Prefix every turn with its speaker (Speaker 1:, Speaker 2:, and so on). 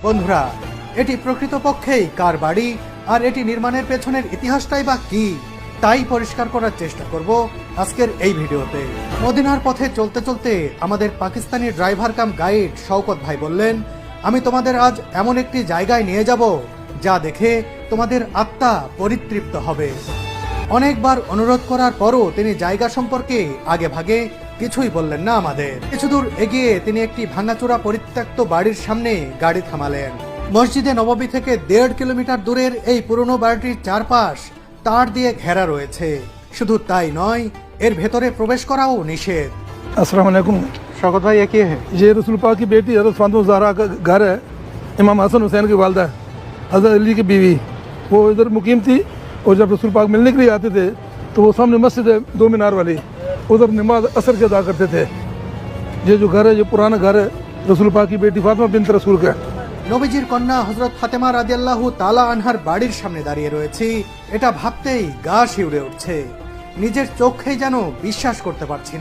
Speaker 1: বন্ধুরা, এটি প্রকৃতপক্ষেই কার বাড়ি আর এটি নির্মাণের পেছনের ইতিহাসটাই বা কি, তাই পরিষ্কার করার চেষ্টা করব আজকের এই ভিডিওতে। মদিনার পথে চলতে চলতে আমাদের Pakistani driver cum guide Shaukat ভাই বললেন, আমি তোমাদের আজ এমন একটি জায়গায় নিয়ে যাব যা দেখে তোমাদের আত্মা পরিতৃপ্ত হবে। অনেকবার অনুরোধ করার পরও তিনি জায়গা সম্পর্কে আগে ভাগে কিছুই বললেন না আমাদের। কিছু দূর এগিয়ে তিনি একটি ভাঙাচোরা পরিত্যক্ত বাড়ির সামনে গাড়ি থামালেন। মসজিদে নববী থেকে 1.5 কিলোমিটার দূরের এই পুরনো বাড়িটির চারপাশ তার দিয়ে ঘেরা রয়েছে। শুধু তাই নয়, এর ভেতরে প্রবেশ করাও নিষেধ।
Speaker 2: अस्सलाम वालेकुम।
Speaker 1: শওকত ভাই, কি है?
Speaker 2: ये रसूल पाक की बेटी हज़रत फातिमा ज़हरा का घर है। इमाम हसन हुसैन की वालदा हज़रत अली की बीवी, वो इधर मुकीम थी। और जब रसूल पाक मिलने के लिए आते थे तो वो सामने मस्जिद है 2 मीनार वाली, उधर नमाज असर के अदा करते थे। ये जो घर है, ये पुराना घर है रसूल पाक की बेटी फातिमा बिन्त रसूल का।
Speaker 1: নবীজির কন্যা হযরত ফাতেমা রাদিয়াল্লাহু তাআলা আনহার বাড়ির সামনে দাঁড়িয়ে রয়েছি। এটা ভাবতেই গা শিউরে উঠছে। নিজের চোখেই যেন বিশ্বাস করতে পারছি না।